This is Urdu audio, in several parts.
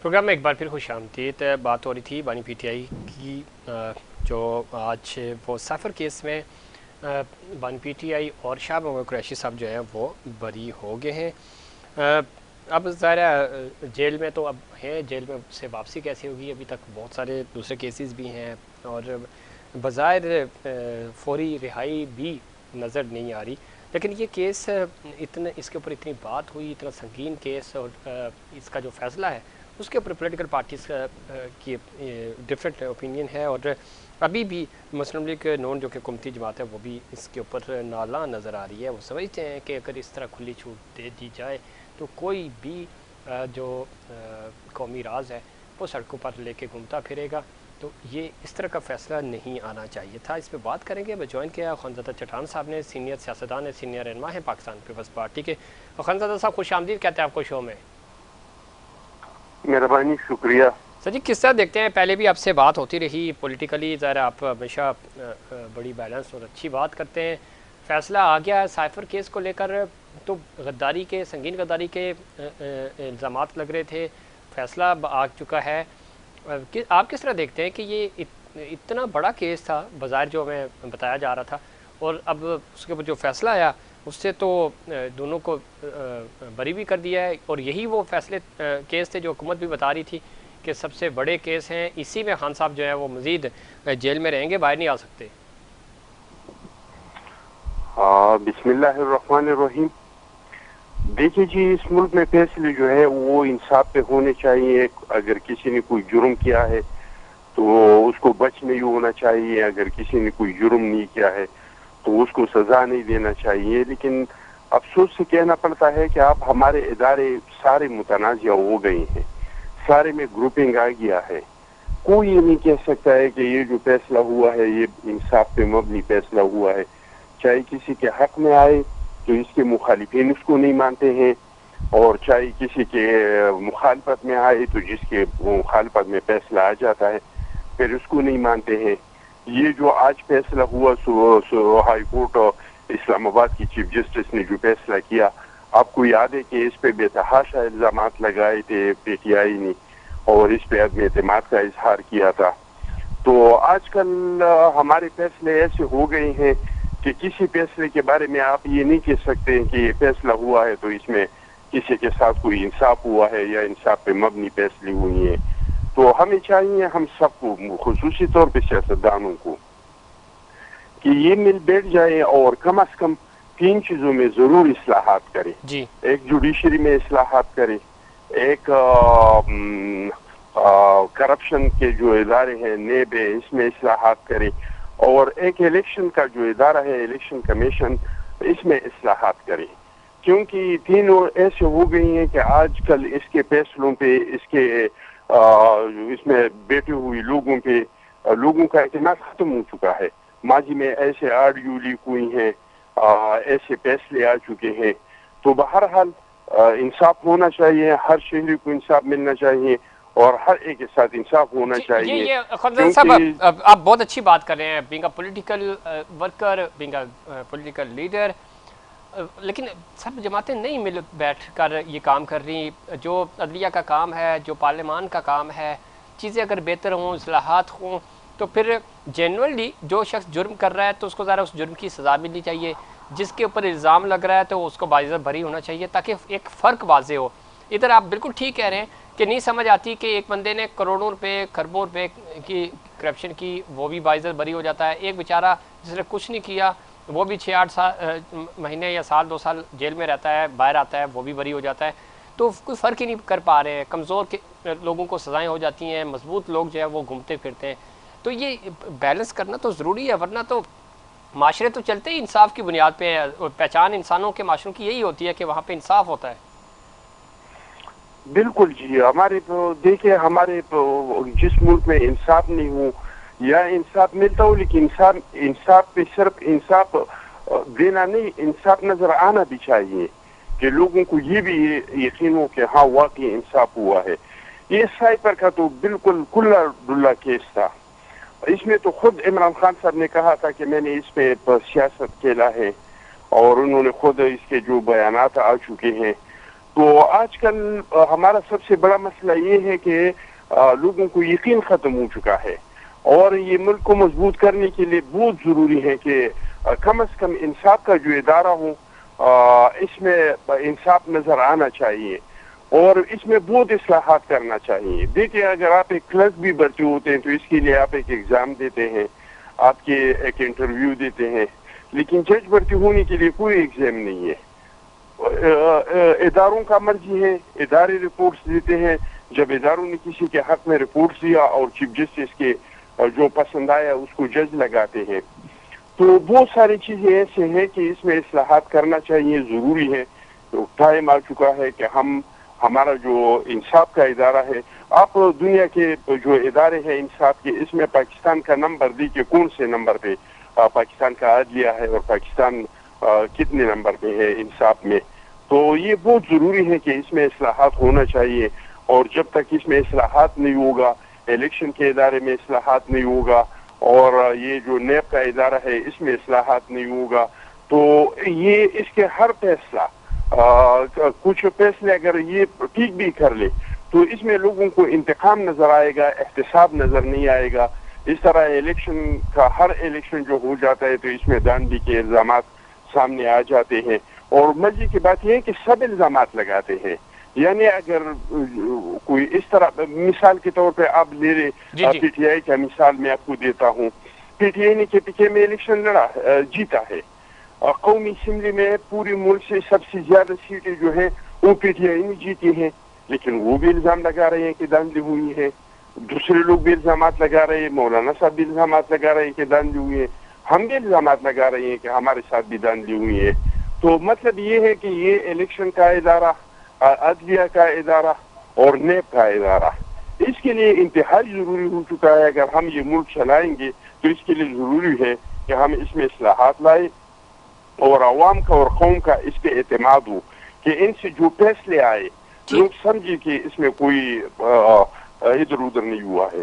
پروگرام میں ایک بار پھر خوش آمدید. بات ہو رہی تھی بانی پی ٹی آئی کی جو آج وہ سافر کیس میں بانی پی ٹی آئی اور شاہ محمد قریشی صاحب جو ہیں وہ بری ہو گئے ہیں. اب ظاہر جیل میں تو اب ہیں, جیل میں سے واپسی کیسی ہوگی, ابھی تک بہت سارے دوسرے کیسز بھی ہیں اور بظاہر فوری رہائی بھی نظر نہیں آ رہی. لیکن یہ کیس اس کے اوپر اتنی بات ہوئی, اتنا سنگین کیس, اور اس کا جو فیصلہ ہے اس کے اوپر پولیٹیکل پارٹیز کی ڈفرینٹ اوپینین ہے, اور ابھی بھی مسلم لیگ نون جو کہ حکومتی جماعت ہے وہ بھی اس کے اوپر نالاں نظر آ رہی ہے. وہ سمجھتے ہیں کہ اگر اس طرح کھلی چھوٹ دے دی جائے تو کوئی بھی جو قومی راز ہے وہ سڑکوں پر لے کے گھومتا پھرے گا. تو یہ اس طرح کا فیصلہ نہیں آنا چاہیے تھا. اس پہ بات کریں گے. میں جوائن کیا خانزادہ چٹھان صاحب نے, سینئر سیاستدان ہیں, سینئر رہنما ہیں پاکستان پیپلز پارٹی کے. خانزادہ صاحب خوش آمدید کہتے ہیں آپ کو شو میں. مہربانی, شکریہ. سر جی, کس طرح دیکھتے ہیں, پہلے بھی آپ سے بات ہوتی رہی پولیٹیکلی, ظاہر آپ ہمیشہ بڑی بیلنس اور اچھی بات کرتے ہیں. فیصلہ آ گیا ہے سائفر کیس کو لے کر, تو غداری کے, سنگین غداری کے الزامات لگ رہے تھے, فیصلہ آ چکا ہے. آپ کس طرح دیکھتے ہیں کہ یہ اتنا بڑا کیس تھا بظاہر جو ہمیں بتایا جا رہا تھا, اور اب اس کے اوپر جو فیصلہ آیا اس سے تو دونوں کو بری بھی کر دیا ہے, اور یہی وہ فیصلے کیس تھے جو حکومت بھی بتا رہی تھی کہ سب سے بڑے کیس ہیں, اسی میں خان صاحب جو ہے وہ مزید جیل میں رہیں گے, باہر نہیں آ سکتے. بسم اللہ الرحمن الرحیم. دیکھیے جی, اس ملک میں فیصلے جو ہے وہ انصاف پہ ہونے چاہیے. اگر کسی نے کوئی جرم کیا ہے تو اس کو بچ نہیں ہونا چاہیے, اگر کسی نے کوئی جرم نہیں کیا ہے تو اس کو سزا نہیں دینا چاہیے. لیکن افسوس سے کہنا پڑتا ہے کہ اب ہمارے ادارے سارے متنازع ہو گئے ہیں, سارے میں گروپنگ آ گیا ہے. کوئی یہ نہیں کہہ سکتا ہے کہ یہ جو فیصلہ ہوا ہے یہ انصاف پہ مبنی فیصلہ ہوا ہے. چاہے کسی کے حق میں آئے تو اس کے مخالفین اس کو نہیں مانتے ہیں, اور چاہے کسی کے مخالفت میں آئے تو جس کے مخالفت میں فیصلہ آ جاتا ہے پھر اس کو نہیں مانتے ہیں. یہ جو آج فیصلہ ہوا سو ہائی کورٹ اسلام آباد کی چیف جسٹس نے جو فیصلہ کیا, آپ کو یاد ہے کہ اس پہ بے تحاشا الزامات لگائے تھے پی ٹی آئی نے, اور اس پہ عدم اعتماد کا اظہار کیا تھا. تو آج کل ہمارے فیصلے ایسے ہو گئے ہیں کہ کسی فیصلے کے بارے میں آپ یہ نہیں کہہ سکتے کہ یہ فیصلہ ہوا ہے تو اس میں کسی کے ساتھ کوئی انصاف ہوا ہے یا انصاف پہ مبنی فیصلے ہوئی ہیں. تو ہمیں چاہیے, ہم سب کو, خصوصی طور پہ سیاستدانوں کو, کہ یہ مل بیٹھ جائیں اور کم از کم 3 چیزوں میں ضرور اصلاحات کریں. جی, ایک جوڈیشری میں اصلاحات کریں, ایک کرپشن کے جو ادارے ہیں نیب ہے اس میں اصلاحات کریں, اور ایک الیکشن کا جو ادارہ ہے الیکشن کمیشن اس میں اصلاحات کریں. کیونکہ تینوں ایسے ہو گئی ہیں کہ آج کل اس کے فیصلوں پہ, اس میں بیٹھے ہوئے لوگوں پہ لوگوں کا اعتماد ختم ہو چکا ہے. ماضی میں ایسے آڈیو لیک ہوئی ہیں, ایسے فیصلے آ چکے ہیں. تو بہرحال انصاف ہونا چاہیے, ہر شہری کو انصاف ملنا چاہیے, اور ہر ایک کے ساتھ انصاف ہونا چاہیے. یہ خانزادہ صاحب آپ بہت اچھی بات کر رہے ہیں, being a political worker, being a political leader, لیکن سب جماعتیں نہیں مل بیٹھ کر یہ کام کر رہی. جو عدلیہ کا کام ہے, جو پارلیمان کا کام ہے, چیزیں اگر بہتر ہوں, اصلاحات ہوں, تو پھر جینوئنلی جو شخص جرم کر رہا ہے تو اس کو ذرا اس جرم کی سزا ملنی چاہیے. جس کے اوپر الزام لگ رہا ہے تو اس کو باعزت بری ہونا چاہیے, تاکہ ایک فرق واضح ہو. ادھر آپ بالکل ٹھیک کہہ رہے ہیں کہ نہیں سمجھ آتی کہ ایک بندے نے کروڑوں روپے, کھربوں روپے کی کرپشن کی, وہ بھی باعزت بری ہو جاتا ہے. ایک بیچارہ جس نے کچھ نہیں کیا وہ بھی 6-8 مہینے یا سال 2 سال جیل میں رہتا ہے, باہر آتا ہے وہ بھی بری ہو جاتا ہے. تو کوئی فرق ہی نہیں کر پا رہے ہیں. کمزور لوگوں کو سزائیں ہو جاتی ہیں, مضبوط لوگ جو ہے وہ گھومتے پھرتے ہیں. تو یہ بیلنس کرنا تو ضروری ہے, ورنہ تو معاشرے تو چلتے ہی انصاف کی بنیاد پہ ہے. پہچان انسانوں کے معاشروں کی یہی ہوتی ہے کہ وہاں پہ انصاف ہوتا ہے. بالکل جی, ہمارے دیکھیں, ہمارے جس ملک میں انصاف نہیں ہو یا انصاف ملتا ہو, لیکن انصاف پہ صرف انصاف دینا نہیں, انصاف نظر آنا بھی چاہیے کہ لوگوں کو یہ بھی یقین ہو کہ ہاں واقعی انصاف ہوا ہے. یہ سائفر کا تو بالکل کلا ڈلا کیس تھا. اس میں تو خود عمران خان صاحب نے کہا تھا کہ میں نے اس پہ سیاست کھیلا ہے, اور انہوں نے خود اس کے جو بیانات آ چکے ہیں. تو تو آج کل ہمارا سب سے بڑا مسئلہ یہ ہے کہ لوگوں کو یقین ختم ہو چکا ہے، اور یہ ملک کو مضبوط کرنے کے لیے بہت ضروری ہے کہ کم از کم انصاف کا جو ادارہ ہو اس میں انصاف نظر آنا چاہیے، اور اس میں بہت اصلاحات کرنا چاہیے۔ دیکھیں، اگر آپ ایک کلرک بھی بھرتی ہوتے ہیں تو اس کے لیے آپ ایک ایگزام دیتے ہیں، آپ کے ایک انٹرویو دیتے ہیں، لیکن جج بھرتی ہونے کے لیے کوئی ایگزام نہیں ہے۔ اداروں کا مرضی ہے، ادارے رپورٹس دیتے ہیں، جب اداروں نے کسی کے حق میں رپورٹس دیا اور چیف جسٹس کے جو پسند آیا اس کو جج لگاتے ہیں۔ تو بہت ساری چیزیں ایسے ہیں کہ اس میں اصلاحات کرنا چاہیے، ضروری ہے۔ تو ٹائم آ چکا ہے کہ ہمارا جو انصاف کا ادارہ ہے، آپ دنیا کے جو ادارے ہیں انصاف کے، اس میں پاکستان کا نمبر دیکھیے کون سے نمبر پہ پاکستان کا عدلیہ ہے اور پاکستان کتنے نمبر پہ ہے انصاف میں۔ تو یہ بہت ضروری ہے کہ اس میں اصلاحات ہونا چاہیے، اور جب تک اس میں اصلاحات نہیں ہوگا، الیکشن کے ادارے میں اصلاحات نہیں ہوگا، اور یہ جو نیب کا ادارہ ہے اس میں اصلاحات نہیں ہوگا، تو یہ اس کے ہر فیصلہ کچھ فیصلے اگر یہ ٹھیک بھی کر لے تو اس میں لوگوں کو انتقام نظر آئے گا، احتساب نظر نہیں آئے گا۔ اس طرح الیکشن کا ہر الیکشن جو ہو جاتا ہے تو اس میں دھاندلی کے الزامات سامنے آ جاتے ہیں، اور مزے کی بات یہ ہے کہ سب الزامات لگاتے ہیں۔ یعنی اگر کوئی اس طرح مثال کے طور پہ آپ لے رہے پی ٹی آئی کا مثال میں آپ کو دیتا ہوں، پی ٹی آئی نے کے پی کے میں الیکشن جیتا ہے، قومی اسمبلی میں پورے ملک سے سب سے زیادہ سیٹیں جو ہیں وہ پی ٹی آئی نے جیتی ہیں، لیکن وہ بھی الزام لگا رہے ہیں کہ دھاندلی ہوئی ہے۔ دوسرے لوگ بھی الزامات لگا رہے ہیں، مولانا صاحب بھی الزامات لگا رہے ہیں کہ دھاندلی ہوئی ہے، ہم بھی الزامات لگا رہے ہیں کہ ہمارے ساتھ بھی دھاندلی ہوئی ہے۔ تو مطلب یہ ہے کہ یہ الیکشن کا ادارہ، عدلیہ کا ادارہ اور نیب کا ادارہ اس کے لیے انتہائی ضروری ہو چکا ہے۔ اگر ہم یہ ملک چلائیں گے تو اس کے لیے ضروری ہے کہ ہم اس میں اصلاحات لائیں، اور عوام کا اور قوم کا اس پہ اعتماد ہو کہ ان سے جو فیصلے آئے لوگ سمجھے کہ اس میں کوئی ادھر ادھر نہیں ہوا ہے۔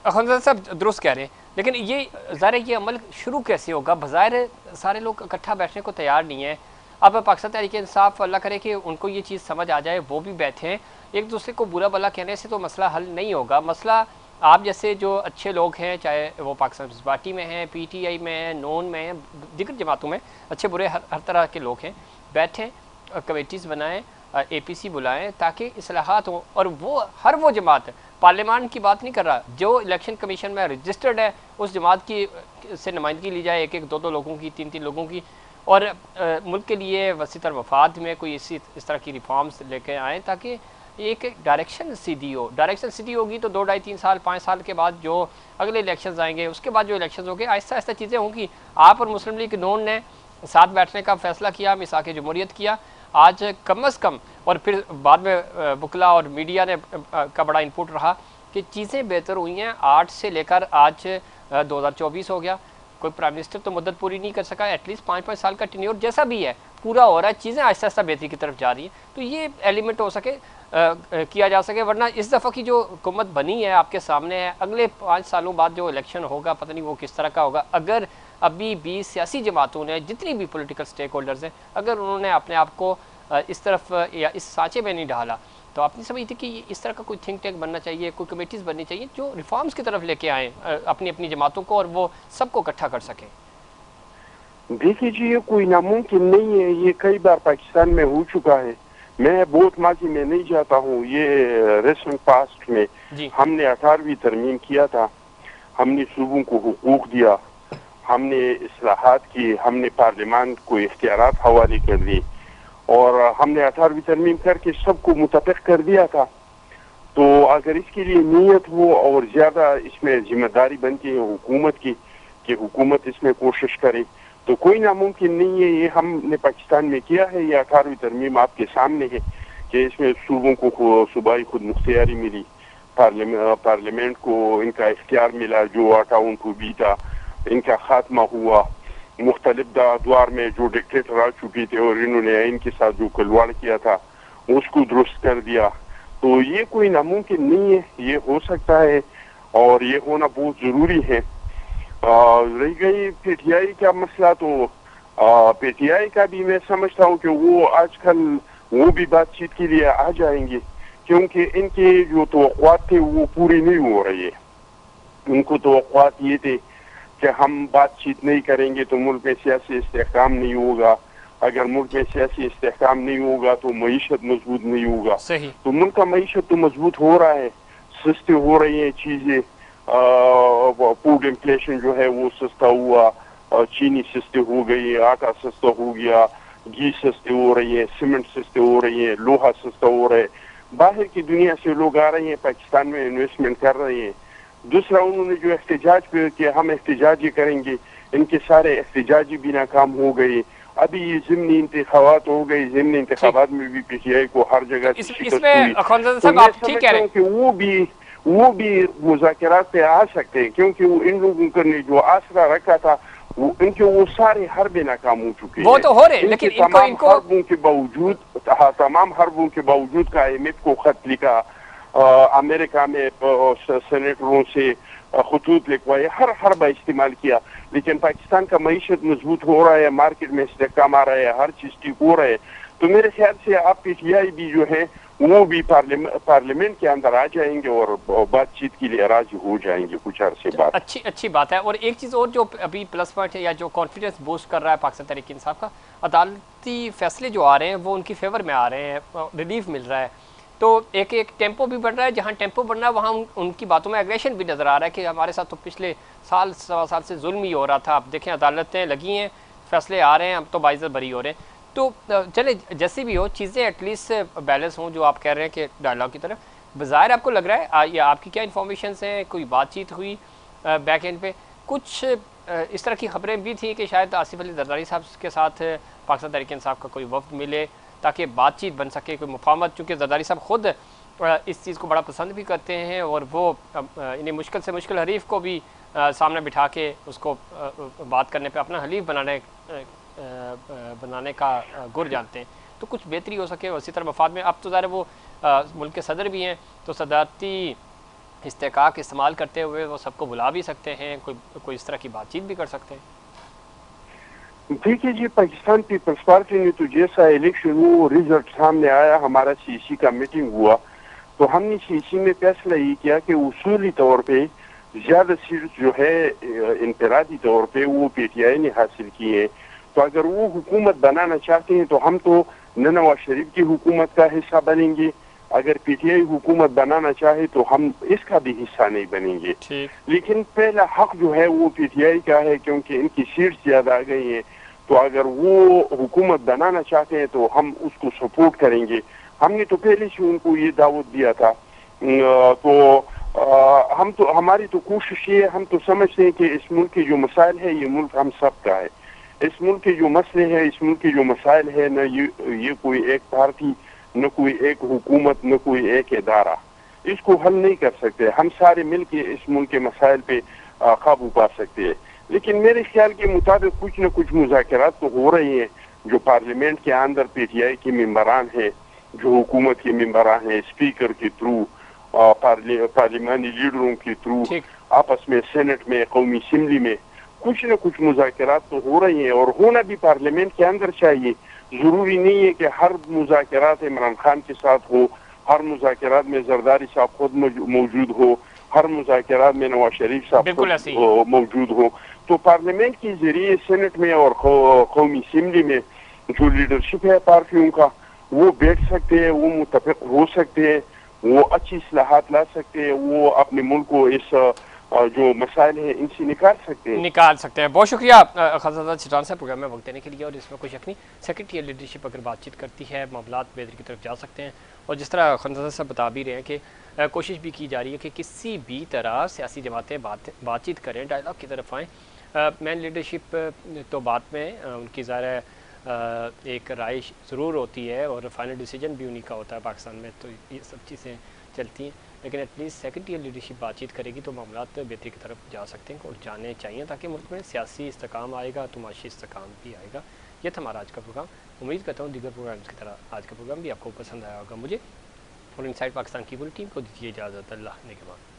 خانزادہ صاحب درست کہہ رہے ہیں، لیکن یہ ظاہر ہے یہ عمل شروع کیسے ہوگا؟ بظاہر سارے لوگ اکٹھا بیٹھنے کو تیار نہیں ہیں۔ اب پاکستان تحریک انصاف اللہ کرے کہ ان کو یہ چیز سمجھ آ جائے، وہ بھی بیٹھیں۔ ایک دوسرے کو برا بھلا کہنے سے تو مسئلہ حل نہیں ہوگا۔ مسئلہ آپ جیسے جو اچھے لوگ ہیں، چاہے وہ پاکستان پیپلز پارٹی میں ہیں، پی ٹی آئی میں ہیں، نون میں ہیں، دیگر جماعتوں میں اچھے برے ہر طرح کے لوگ ہیں، بیٹھیں، کمیٹیز بنائیں، اے پی سی بلائیں تاکہ اصلاحات ہوں۔ اور وہ جماعت پارلیمان کی بات نہیں کر رہا، جو الیکشن کمیشن میں رجسٹرڈ ہے اس جماعت کی سے نمائندگی لی جائے، ایک دو لوگوں کی، تین لوگوں کی، اور ملک کے لیے وسیع تر مفاد میں کوئی اس طرح کی ریفارمز لے کے آئیں تاکہ ایک ڈائریکشن سیدھی ہو۔ ڈائریکشن سیدھی ہوگی تو 2 ڈھائی 3 سال 5 سال کے بعد جو اگلے الیکشنز آئیں گے، اس کے بعد جو الیکشنز ہوں گے، آہستہ آہستہ چیزیں ہوں گی۔ آپ اور مسلم لیگ نون نے ساتھ بیٹھنے کا فیصلہ کیا، میثاق جمہوریت کیا، آج کم از کم، اور پھر بعد میں وکلا اور میڈیا نے کا بڑا انپوٹ رہا کہ چیزیں بہتر ہوئی ہیں۔ 8 سے لے کر آج 2024 ہو گیا، کوئی پرائم منسٹر تو مدت پوری نہیں کر سکا، ایٹ لیسٹ 5 سال کا ٹینیور جیسا بھی ہے پورا ہو رہا ہے، چیزیں آہستہ آہستہ بہتری کی طرف جا رہی ہیں۔ تو یہ ایلیمنٹ ہو سکے کیا جا سکے، ورنہ اس دفعہ کی جو حکومت بنی ہے آپ کے سامنے ہے، اگلے 5 سالوں بعد جو الیکشن ہوگا پتہ نہیں وہ کس طرح کا ہوگا۔ اگر ابھی بھی سیاسی جماعتوں نے، جتنی بھی پولیٹیکل سٹیک ہولڈرز ہیں، اگر انہوں نے اپنے آپ کو اس طرف یا اس سانچے میں نہیں ڈالا، تو آپ نے سمجھتی کہ اس طرح کا کوئی تھنک ٹینک بننا چاہیے، کوئی کمیٹیز بننی چاہیے جو ریفارمز کی طرف لے کے آئیں اپنی جماعتوں کو، اور وہ سب کو اکٹھا کر سکیں۔ دیکھیے جی، یہ کوئی ناممکن نہیں ہے، یہ کئی بار پاکستان میں ہو چکا ہے۔ میں بہت ماضی میں نہیں جاتا ہوں، یہ ریسنٹ پاسٹ میں ہم نے 18ویں ترمیم کیا تھا، ہم نے صوبوں کو حقوق دیا، ہم نے اصلاحات کی، ہم نے پارلیمان کو اختیارات حوالے کر دی، اور ہم نے 18ویں ترمیم کر کے سب کو متفق کر دیا تھا۔ تو اگر اس کے لیے نیت ہو اور زیادہ اس میں ذمہ داری بنتی ہے حکومت کی کہ حکومت اس میں کوشش کرے، تو کوئی ناممکن نہیں ہے۔ یہ ہم نے پاکستان میں کیا ہے، یہ 18ویں ترمیم آپ کے سامنے ہے کہ اس میں صوبوں کو صوبائی خود مختاری ملی، پارلیمنٹ کو ان کا اختیار ملا، جو 58 کو بیتا، ان کا خاتمہ ہوا، مختلف ادوار میں جو ڈکٹیٹر آ چکے تھے اور انہوں نے ان کے ساتھ جو کھلواڑ کیا تھا اس کو درست کر دیا۔ تو یہ کوئی ناممکن نہیں ہے، یہ ہو سکتا ہے اور یہ ہونا بہت ضروری ہے۔ رہ گئی پی ٹی آئی کا مسئلہ، تو پی ٹی آئی کا بھی میں سمجھتا ہوں کہ وہ آج کل وہ بھی بات چیت کے لیے آ جائیں گے، کیونکہ ان کے جو توقعات تھے وہ پوری نہیں ہو رہی ہے. ان کو توقعات یہ تھے کہ ہم بات چیت نہیں کریں گے تو ملک میں سیاسی استحکام نہیں ہوگا، اگر ملک میں سیاسی استحکام نہیں ہوگا تو معیشت مضبوط نہیں ہوگا. صحیح. تو ملک کا معیشت تو مضبوط ہو رہا ہے، سستے ہو رہی ہیں چیزیں، فوڈ انفلیشن جو ہے وہ سستا ہوا، چینی سستے ہو گئی، آٹا سستا ہو گیا، گھی سستے ہو رہی ہے، سیمنٹ سستے ہو رہی ہے، لوہا سستا ہو رہا ہے. باہر کی دنیا سے لوگ آ رہے ہیں، پاکستان میں انویسٹمنٹ کر رہے ہیں. دوسرا انہوں نے جو احتجاج پہ کہ ہم احتجاج کریں گے، ان کے سارے احتجاجی بھی ناکام ہو گئے. ابھی یہ ضمنی انتخابات ہو گئے، ضمنی انتخابات میں بھی پی ٹی آئی کو ہر جگہ سے اس شکست میں ہوئی. خانزادہ تو صاحب میں آپ ٹھیک کہہ سمجھتا رہے ہوں ہیں. کہ وہ بھی مذاکرات پہ آ سکتے ہیں، کیونکہ وہ ان لوگوں نے جو آسرا رکھا تھا ان کے وہ سارے حربے ناکام ہو چکے وہ ہیں. تو ہو رہے، ان لیکن کے تمام ان کو حربوں کے باوجود کا IMF کو خط لکھا، امریکہ میں سینیٹروں سے خطوط لکھوائے، ہر حربہ استعمال کیا، لیکن پاکستان کا معیشت مضبوط ہو رہا ہے، مارکیٹ میں استحکام آ رہا ہے، ہر چیز ٹھیک ہو رہا ہے. تو میرے خیال سے آپ پی ٹی آئی بھی جو ہے وہ بھی پارلیمنٹ کے اندر آ جائیں گے اور بات چیت کے لیے راضی ہو جائیں گے کچھ عرصے بعد. اچھی بات ہے. اور ایک چیز اور جو ابھی پلس پوائنٹ ہے یا جو کانفیڈنس بوسٹ کر رہا ہے پاکستان تحریک انصاف کا، عدالتی فیصلے جو آ رہے ہیں وہ ان کی فیور میں آ رہے ہیں، ریلیف مل رہا ہے. تو ایک ٹیمپو بھی بڑھ رہا ہے، جہاں ٹیمپو بڑھنا ہے وہاں ان کی باتوں میں ایگریشن بھی نظر آ رہا ہے کہ ہمارے ساتھ تو پچھلے سوا سال سے ظلم ہی ہو رہا تھا، اب دیکھیں عدالتیں لگی ہیں، فیصلے آ رہے ہیں، اب تو باعزت بری ہو رہے ہیں. تو چلے جیسی بھی ہو چیزیں ایٹ لیسٹ بیلنس ہوں، جو آپ کہہ رہے ہیں کہ ڈائلاگ کی طرف بظاہر آپ کو لگ رہا ہے، یا آپ کی کیا انفارمیشنز ہیں، کوئی بات چیت ہوئی بیک اینڈ پہ؟ کچھ اس طرح کی خبریں بھی تھیں کہ شاید آصف علی زرداری صاحب کے ساتھ پاکستان تحریک انصاف کا کوئی وفد ملے تاکہ بات چیت بن سکے، کوئی مفاہمت، چونکہ زرداری صاحب خود اس چیز کو بڑا پسند بھی کرتے ہیں اور وہ انہیں مشکل سے مشکل حریف کو بھی سامنے بٹھا کے اس کو بات کرنے پہ اپنا حلیف بنانے کا گر جانتے ہیں. تو کچھ بہتری ہو سکے اسی طرح مفاد میں. اب تو ظاہر وہ ملک کے صدر بھی ہیں تو صدارتی استحقاق استعمال کرتے ہوئے وہ سب کو بلا بھی سکتے ہیں، کوئی اس طرح کی بات چیت بھی کر سکتے ہیں. دیکھیے جی، پاکستان پیپلز پارٹی نے تو جیسا الیکشن وہ رزلٹ سامنے آیا، ہمارا CC کا میٹنگ ہوا تو ہم نے CC میں فیصلہ یہ کیا کہ اصولی طور پہ زیادہ سیٹس جو ہے انفرادی طور پہ وہ پی ٹی آئی نے حاصل کی ہیں. تو اگر وہ حکومت بنانا چاہتے ہیں تو ہم تو نواز شریف کی حکومت کا حصہ بنیں گے، اگر پی ٹی آئی حکومت بنانا چاہے تو ہم اس کا بھی حصہ نہیں بنیں گے. لیکن پہلا حق جو ہے وہ پی ٹی آئی کا ہے، کیونکہ ان کی سیٹس زیادہ آ گئی ہیں. تو اگر وہ حکومت بنانا چاہتے ہیں تو ہم اس کو سپورٹ کریں گے. ہم نے تو پہلے سے ان کو یہ دعوت دیا تھا. تو ہماری تو کوشش یہ ہے، ہم تو سمجھتے ہیں کہ اس ملک کے جو مسائل ہے یہ ملک ہم سب کا ہے. اس ملک کے جو مسئلے ہیں، اس ملک کے جو مسائل ہے، نہ یہ کوئی ایک پارٹی، نہ کوئی ایک حکومت، نہ کوئی ایک ادارہ اس کو حل نہیں کر سکتے. ہم سارے مل کے اس ملک کے مسائل پہ قابو پا سکتے ہیں. لیکن میرے خیال کے مطابق کچھ نہ کچھ مذاکرات تو ہو رہی ہیں، جو پارلیمنٹ کے اندر پی ٹی آئی کے ممبران ہیں، جو حکومت کے ممبران ہیں، اسپیکر کے تھرو، پارلیمانی لیڈروں کے تھرو، آپس میں سینٹ میں، قومی اسمبلی میں کچھ نہ کچھ مذاکرات تو ہو رہی ہیں، اور ہونا بھی پارلیمنٹ کے اندر چاہیے. ضروری نہیں ہے کہ ہر مذاکرات عمران خان کے ساتھ ہو، ہر مذاکرات میں زرداری صاحب خود موجود ہو، ہر مذاکرات میں نواز شریف صاحب خود موجود ہو. تو پارلیمنٹ کے ذریعے سینٹ میں اور قومی اسمبلی میں جو لیڈرشپ ہے پارٹیوں کا وہ بیٹھ سکتے ہیں، وہ متفق ہو سکتے ہیں، وہ اچھی اصلاحات لا سکتے ہیں، وہ اپنے ملک کو اس جو مسائل ہیں ان سے نکال سکتے ہیں. بہت شکریہ خانزادہ چٹان صاحب پروگرام میں وقت دینے کے لیے. اور اس میں کوئی شک نہیں، سیکرٹری لیڈرشپ اگر بات چیت کرتی ہے معاملات بہتری کی طرف جا سکتے ہیں. اور جس طرح خانزادہ صاحب بتا بھی رہے ہیں کہ کوشش بھی کی جا رہی ہے کہ کسی بھی طرح سیاسی جماعتیں بات چیت کریں، ڈائلاگ کی طرف آئیں. مین لیڈرشپ تو بات میں ان کی ظاہر ایک رائے ضرور ہوتی ہے اور فائنل ڈیسیجن بھی انہی کا ہوتا ہے پاکستان میں، تو یہ سب چیزیں چلتی ہیں. لیکن ایٹ لیسٹ سیکرٹری لیڈرشپ بات چیت کرے گی تو معاملات بہتری کی طرف جا سکتے ہیں اور جانے چاہیے، تاکہ ملک میں سیاسی استحکام آئے گا تو معاشی استحکام بھی آئے گا. یہ تھا ہمارا آج کا پروگرام. امید کرتا ہوں دیگر پروگرامز کی طرح آج کا پروگرام بھی آپ کو پسند آیا ہوگا. مجھے اور ان سائڈ پاکستان کی پوری ٹیم کو دیجیے اجازت. اللہ نگہبان.